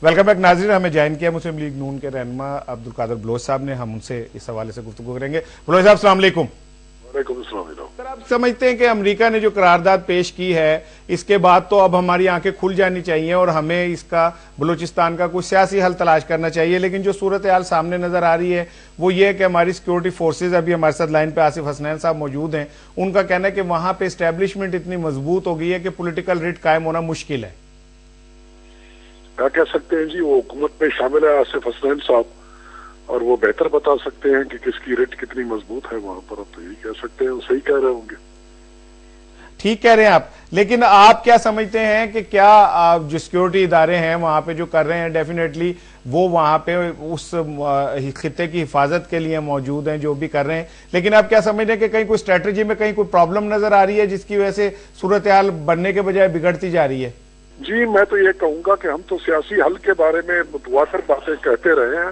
Welcome back नाज़रीन। हमें join किया मुस्लिम लीग नून के रहनुमा अब्दुल कादिर बलोच साहब ने। हम उनसे इस हवाले से गुफ्तगू करेंगे। बलोच साहब अस्सलाम वालेकुम। सर, आप समझते हैं कि अमेरिका ने जो करारदाद पेश की है इसके बाद तो अब हमारी आंखें खुल जानी चाहिए और हमें इसका बलूचिस्तान का कुछ सियासी हल तलाश करना चाहिए, लेकिन जो सूरत हाल सामने नजर आ रही है वो ये है कि हमारी सिक्योरिटी फोर्सेज, अभी हमारे साथ लाइन पे आसिफ हसनैन साहब मौजूद हैं, उनका कहना है कि वहां पे एस्टेब्लिशमेंट इतनी मजबूत हो गई है कि पॉलिटिकल रिट कायम होना मुश्किल है। क्या कह सकते हैं जी, वो हुकूमत में शामिल है आसिफ हसनैन साहब, और वो बेहतर बता सकते हैं कि किसकी रेट कितनी मजबूत है वहां पर। अब तो यही कह सकते हैं, वो सही कह रहे होंगे। ठीक कह रहे हैं आप, लेकिन आप क्या समझते हैं कि क्या जो सिक्योरिटी इदारे हैं वहां पे जो कर रहे हैं, डेफिनेटली वो वहां पे उस खित्ते की हिफाजत के लिए मौजूद हैं जो भी कर रहे हैं, लेकिन आप क्या समझते हैं कि कहीं कोई स्ट्रेटजी में कहीं कोई प्रॉब्लम नजर आ रही है जिसकी वजह से सूरत हाल बनने के बजाय बिगड़ती जा रही है? जी, मैं तो ये कहूंगा कि हम तो सियासी हल के बारे में मुतवातिर बातें कहते रहे हैं,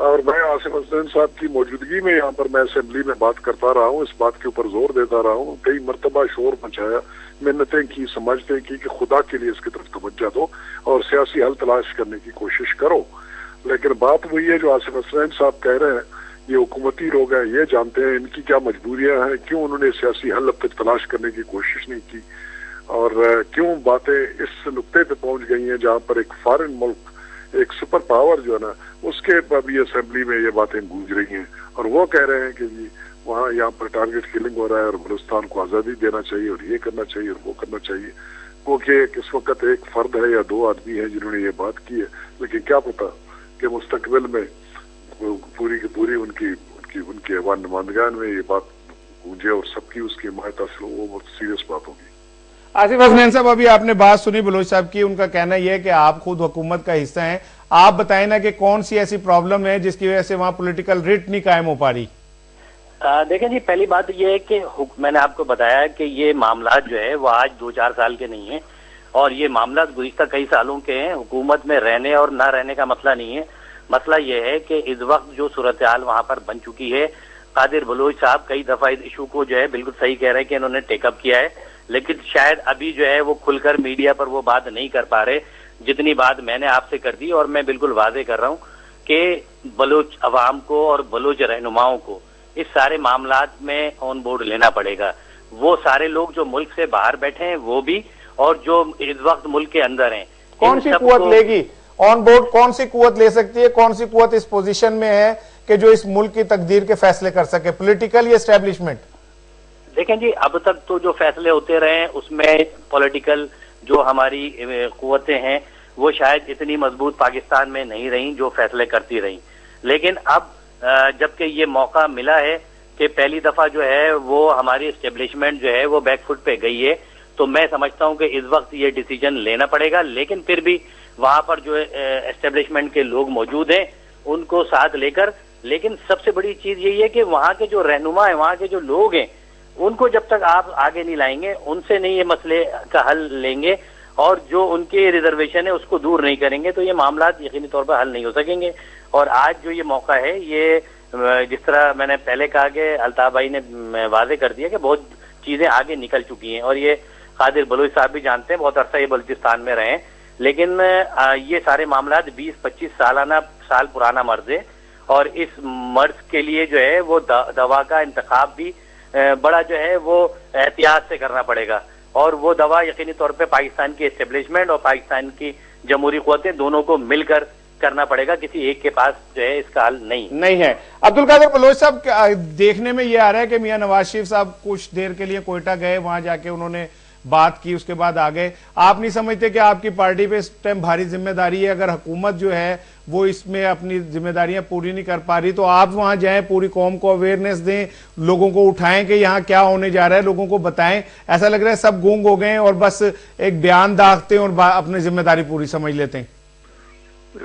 और मैं आसिफ हसनैन साहब की मौजूदगी में यहाँ पर मैं असेंबली में बात करता रहा हूँ, इस बात के ऊपर जोर देता रहा हूँ, कई मरतबा शोर मचाया, मिन्नतें की, समझते की कि खुदा के लिए इसकी तरफ तवज्जो दो और सियासी हल तलाश करने की कोशिश करो। लेकिन बात वही है जो आसिफ हसनैन साहब कह रहे हैं, ये हुकूमती लोग हैं, ये जानते हैं इनकी क्या मजबूरियां हैं, क्यों उन्होंने सियासी हल अब तक तलाश करने की कोशिश नहीं की, और क्यों बातें इस नुक्ते पे पहुंच गई हैं जहां पर एक फॉरेन मुल्क, एक सुपर पावर जो है ना, उसके अभी असेंबली में ये बातें गूंज रही हैं, और वो कह रहे हैं कि जी वहाँ यहाँ पर टारगेट किलिंग हो रहा है और बलूचिस्तान को आज़ादी देना चाहिए और ये करना चाहिए और वो करना चाहिए। क्योंकि इस वक्त एक फर्द है या दो आदमी है जिन्होंने ये बात की है, लेकिन क्या पता कि मुस्तकबिल में पूरी की पूरी उनके अवान नुमाइंदगान में ये बात गूंजे और सबकी उसकी हिमायत हासिल हो, वो बहुत सीरियस बात होगी। आसिफ हसनैन साहब, अभी आपने बात सुनी बलोच साहब की, उनका कहना यह है कि आप खुद हुकूमत का हिस्सा हैं, आप बताएं ना कि कौन सी ऐसी प्रॉब्लम है जिसकी वजह से वहां पॉलिटिकल रिट नहीं कायम हो पा रही? देखें जी, पहली बात यह है कि मैंने आपको बताया कि ये मामला जो है वो आज 2-4 साल के नहीं है, और ये मामला गुज़िश्ता कई सालों के हैं। हुकूमत में रहने और ना रहने का मसला नहीं है, मसला यह है कि इस वक्त जो सूरत हाल वहां पर बन चुकी है, कादिर बलोच साहब कई दफा इस इशू को जो है बिल्कुल सही कह रहे हैं कि इन्होंने टेकअप किया है, लेकिन शायद अभी जो है वो खुलकर मीडिया पर वो बात नहीं कर पा रहे जितनी बात मैंने आपसे कर दी। और मैं बिल्कुल वादे कर रहा हूं कि बलोच अवाम को और बलोच रहनुमाओं को इस सारे मामलात में ऑन बोर्ड लेना पड़ेगा। वो सारे लोग जो मुल्क से बाहर बैठे हैं वो भी, और जो इस वक्त मुल्क के अंदर हैं, कौन सी कुव्वत लेगी ऑन बोर्ड? कौन सी कुव्वत ले सकती है? कौन सी कुव्वत इस पोजीशन में है कि जो इस मुल्क की तकदीर के फैसले कर सके, पॉलिटिकल या एस्टेब्लिशमेंट? देखें जी, अब तक तो जो फैसले होते रहे उसमें पॉलिटिकल जो हमारी कुव्वतें हैं वो शायद इतनी मजबूत पाकिस्तान में नहीं रही जो फैसले करती रही, लेकिन अब जबकि ये मौका मिला है कि पहली दफा जो है वो हमारी एस्टेब्लिशमेंट जो है वो बैकफुट पे गई है, तो मैं समझता हूं कि इस वक्त ये डिसीजन लेना पड़ेगा। लेकिन फिर भी वहां पर जो एस्टेब्लिशमेंट के लोग मौजूद हैं उनको साथ लेकर, लेकिन सबसे बड़ी चीज यही है कि वहां के जो रहनुमा है, वहां के जो लोग हैं, उनको जब तक आप आगे नहीं लाएंगे, उनसे नहीं ये मसले का हल लेंगे और जो उनके रिजर्वेशन है उसको दूर नहीं करेंगे, तो ये मामला यकीनी तौर पर हल नहीं हो सकेंगे। और आज जो ये मौका है, ये जिस तरह मैंने पहले कहा कि अल्ताफ भाई ने वादे कर दिया कि बहुत चीजें आगे निकल चुकी हैं, और ये कादिर बलोच साहब भी जानते हैं, बहुत अरसा ये बलूचिस्तान में रहे, लेकिन ये सारे मामला 20-25 साल पुराना मर्ज है, और इस मर्ज के लिए जो है वो दवा का इंतखाब भी बड़ा जो है वो एहतियात से करना पड़ेगा, और वो दवा यकीनी तौर पे पाकिस्तान की एस्टेब्लिशमेंट और पाकिस्तान की जमहूरी क़ुव्वतें दोनों को मिलकर करना पड़ेगा, किसी एक के पास जो है इसका हल नहीं है। अब्दुल कादिर बलोच साहब, देखने में ये आ रहा है कि मियां नवाज शरीफ साहब कुछ देर के लिए कोयटा गए, वहां जाके उन्होंने बात की, उसके बाद आ गए। आप नहीं समझते कि आपकी पार्टी पे इस टाइम भारी जिम्मेदारी है? अगर हुकूमत जो है वो इसमें अपनी जिम्मेदारियां पूरी नहीं कर पा रही तो आप वहां जाएं, पूरी कौम को अवेयरनेस दें, लोगों को उठाएं कि यहाँ क्या होने जा रहा है, लोगों को बताएं। ऐसा लग रहा है सब गूंग हो गए और बस एक बयान दागते हैं और अपनी जिम्मेदारी पूरी समझ लेते हैं।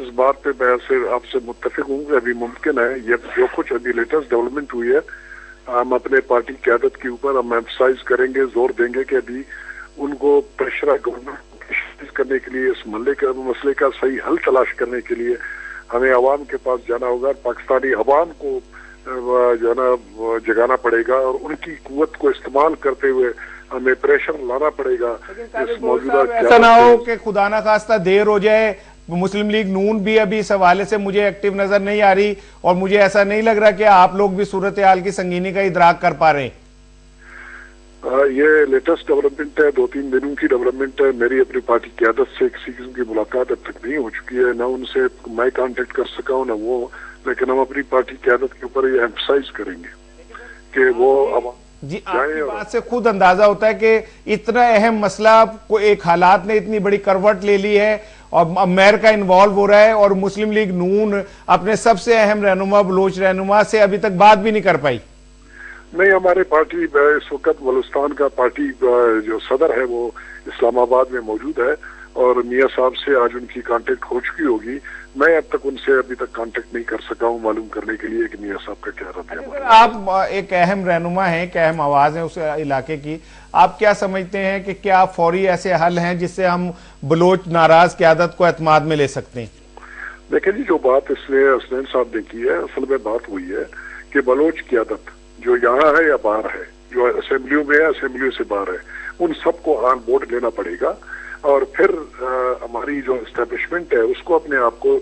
इस बात पे मैं आपसे मुत्तफिक हूँ कि अभी मुमकिन है, ये जो कुछ अभी लेटेस्ट डेवलपमेंट हुई है, हम अपने पार्टी क्यादत के ऊपर हम एम्फसाइज करेंगे, जोर देंगे कि अभी उनको प्रेशर गवर्नमेंट करने के लिए, इस मसले का सही हल तलाश करने के लिए हमें अवाम के पास जाना होगा, पाकिस्तानी अवाम को जो है ना जगाना पड़ेगा, और उनकी कुव्वत को इस्तेमाल करते हुए हमें प्रेशर लाना पड़ेगा। इस मौजूदा ऐसा ना हो कि खुदा ना खास्ता देर हो जाए, मुस्लिम लीग नून भी अभी इस हवाले से मुझे एक्टिव नजर नहीं आ रही, और मुझे ऐसा नहीं लग रहा कि आप लोग भी सूरत हाल की संगीनी का इदराक कर पा रहे हैं। ये लेटेस्ट डेवलपमेंट है, 2-3 दिनों की डेवलपमेंट है। मेरी अपनी पार्टी क़यादत से किसी किस्म की मुलाकात अब तक नहीं हो चुकी है, ना उनसे मैं कांटेक्ट कर सका हूँ ना वो, लेकिन हम अपनी पार्टी क़यादत के ऊपर ये एम्फसाइज करेंगे कि वो अब जी, आपकी बात से खुद अंदाजा होता है कि इतना अहम मसला को एक हालात ने इतनी बड़ी करवट ले ली है और अमेरिका इन्वॉल्व हो रहा है, और मुस्लिम लीग नून अपने सबसे अहम रहनुमा बलोच रहनुमा से अभी तक बात भी नहीं कर पाई। नहीं, हमारे पार्टी इस वक्त बलूचिस्तान का पार्टी जो सदर है वो इस्लामाबाद में मौजूद है, और मियाँ साहब से आज उनकी कांटेक्ट हो चुकी होगी। मैं अब तक उनसे अभी तक कांटेक्ट नहीं कर सका हूँ मालूम करने के लिए कि मियाँ साहब का क्या रद्द है। आप एक अहम रहनुमा हैं, एक अहम आवाज है उस इलाके की, आप क्या समझते हैं कि क्या फौरी ऐसे हल हैं जिससे हम बलोच नाराज क़यादत को एतमाद में ले सकते हैं? देखिए जी, जो बात इसने हसनैन साहब ने की है, असल में बात हुई है कि बलोच क़यादत जो यहाँ है या बाहर है, जो असेंबलियों में है, असेंबलियों से बाहर है, उन सबको ऑन बोर्ड लेना पड़ेगा, और फिर हमारी जो एस्टेब्लिशमेंट है उसको अपने आप को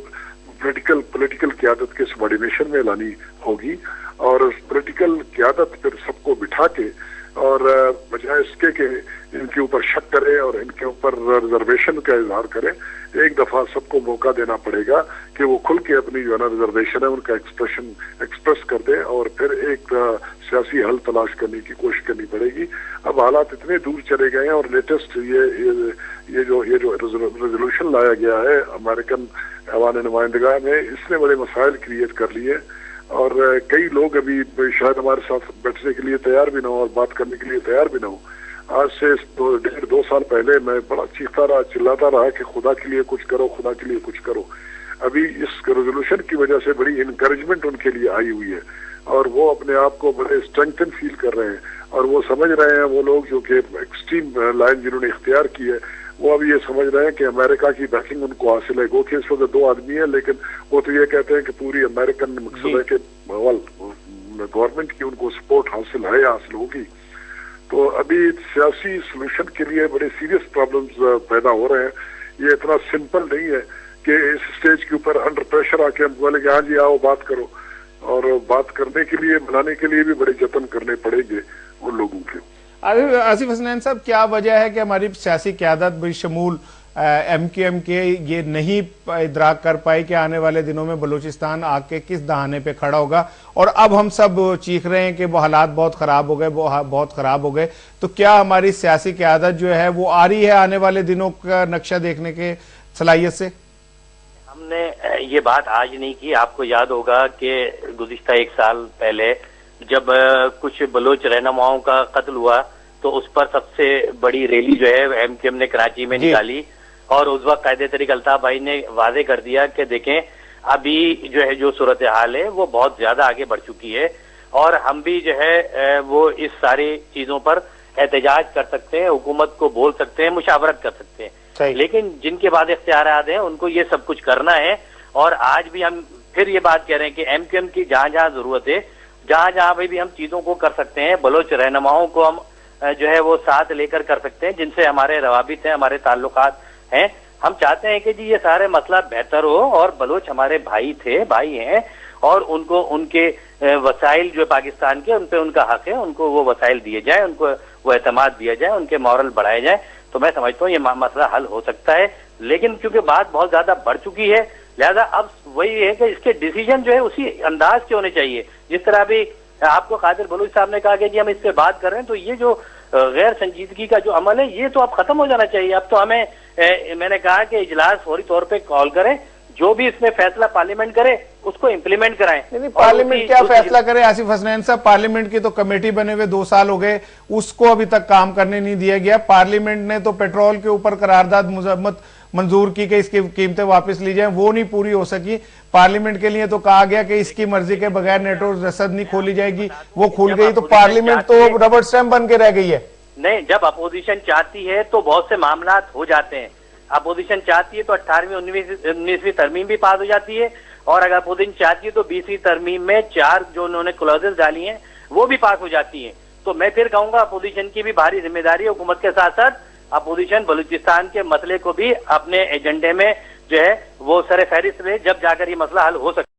पॉलिटिकल क़यादत के सबऑर्डिनेशन में लानी होगी, और पॉलिटिकल क़यादत फिर सबको बिठा के, और बजाय इसके कि इनके ऊपर शक करे और इनके ऊपर रिजर्वेशन का इजहार करे, एक दफा सबको मौका देना पड़ेगा कि वो खुल के अपनी जो है ना रिजर्वेशन है उनका एक्सप्रेस कर दे, और फिर एक सियासी हल तलाश करने की कोशिश करनी पड़ेगी। अब हालात इतने दूर चले गए हैं, और लेटेस्ट ये जो रेजोल्यूशन लाया गया है अमेरिकन ऐवान नुमाइंदगाह में, इसने बड़े मसाइल क्रिएट कर लिए, और कई लोग अभी शायद हमारे साथ बैठने के लिए तैयार भी ना हो और बात करने के लिए तैयार भी ना हो। आज से 1.5-2 साल पहले मैं बड़ा चीखता रहा, चिल्लाता रहा कि खुदा के लिए कुछ करो, खुदा के लिए कुछ करो। अभी इस रेजोल्यूशन की वजह से बड़ी इनकरेजमेंट उनके लिए आई हुई है, और वो अपने आप को बड़े स्ट्रेंथन फील कर रहे हैं, और वो समझ रहे हैं, वो लोग जो कि एक्सट्रीम लाइन जिन्होंने इख्तियार की है, वो अब ये समझ रहे हैं कि अमेरिका की बैकिंग उनको हासिल है। गो कि इस वक्त 2 आदमी है, लेकिन वो तो ये कहते हैं कि पूरी अमेरिकन मकसद है कि गवर्नमेंट की उनको सपोर्ट हासिल है या हासिल होगी। तो अभी सियासी सोल्यूशन के लिए बड़े सीरियस प्रॉब्लम्स पैदा हो रहे हैं। ये इतना सिंपल नहीं है कि इस स्टेज के ऊपर अंडर प्रेशर आके हम बोले कि हाँ जी आओ बात करो, और बात करने के लिए, बनाने के लिए भी बड़े जतन करने पड़ेंगे उन लोगों के। आसिफ हसनैन साहब, क्या वजह है कि हमारी सियासी क़यादत बशमूल MKM के ये नहीं इदराक कर पाई कि आने वाले दिनों में बलूचिस्तान आके किस दहाने पे खड़ा होगा, और अब हम सब चीख रहे हैं कि वो हालात बहुत खराब हो गए, बहुत खराब हो गए, तो क्या हमारी सियासी क़यादत जो है वो आ रही है आने वाले दिनों का नक्शा देखने के सलाहियत से? हमने ये बात आज नहीं की। आपको याद होगा कि गुज़िश्ता 1 साल पहले जब कुछ बलोच रहनुमाओं का कत्ल हुआ, तो उस पर सबसे बड़ी रैली जो है MKM ने कराची में निकाली, और उस वक्त कायदे तरीक अल्ताफ भाई ने वाजे कर दिया कि देखें अभी जो है जो सूरत हाल है वो बहुत ज्यादा आगे बढ़ चुकी है, और हम भी जो है वो इस सारी चीजों पर एहतजाज कर सकते हैं, हुकूमत को बोल सकते हैं, मुशावरत कर सकते हैं, लेकिन जिनके बाद इख्तियारात हैं उनको ये सब कुछ करना है। और आज भी हम फिर ये बात कह रहे हैं कि MKM की जहां जहां जरूरत है, जहां जहां भी हम चीजों को कर सकते हैं, बलोच रहनुमाओं को हम जो है वो साथ लेकर कर सकते हैं, जिनसे हमारे रवाबित हैं, हमारे ताल्लुकात हैं। हम चाहते हैं कि जी ये सारे मसला बेहतर हो, और बलोच हमारे भाई हैं, और उनको उनके वसाइल जो पाकिस्तान के उन पे उनका हक है, उनको वो वसाइल दिए जाए, उनको वो एतमाद दिया जाए, उनके मॉरल बढ़ाए जाए। तो मैं समझता हूँ ये मसला हल हो सकता है, लेकिन क्योंकि बात बहुत ज्यादा बढ़ चुकी है, लिहाजा अब वही है कि इसके डिसीजन जो है उसी अंदाज के होने चाहिए। जिस तरह अभी आपको कादिर बलूच साहब ने कहा कि जी हम इस पे बात कर रहे हैं, तो ये जो गैर संजीदगी का जो अमल है ये तो अब खत्म हो जाना चाहिए। अब तो हमें मैंने कहा कि इजलास फौरी तौर पे कॉल करें, जो भी इसमें फैसला पार्लियामेंट करे उसको इम्प्लीमेंट कराएं। नहीं, पार्लियामेंट क्या फैसला करे आसिफ हसनैन साहब? पार्लियामेंट की तो कमेटी बने हुए 2 साल हो गए, उसको अभी तक काम करने नहीं दिया गया। पार्लियामेंट ने तो पेट्रोल के ऊपर करारदाद मुजम्मत मंजूर की कि इसकी कीमतें वापस ली जाएं, वो नहीं पूरी हो सकी। पार्लियामेंट के लिए तो कहा गया कि इसकी मर्जी के बगैर नेटो रसद नहीं खोली जाएगी, वो खुल गई, तो पार्लियामेंट तो रबर स्टैम्प बन के रह गई है। नहीं, जब अपोजिशन चाहती है तो बहुत से मामला हो जाते हैं। अपोजिशन चाहती है तो 18वीं 19वीं तरमीम भी पास हो जाती है, और अगर अपोजिशन चाहती है तो 20वीं तरमीम में 4 जो उन्होंने क्लॉजेस डाली हैं वो भी पास हो जाती है। तो मैं फिर कहूंगा अपोजिशन की भी भारी जिम्मेदारी है, हुकूमत के साथ साथ अपोजिशन बलूचिस्तान के मसले को भी अपने एजेंडे में जो है वो सर फहरिस्त रहे, जब जाकर ये मसला हल हो सकता है।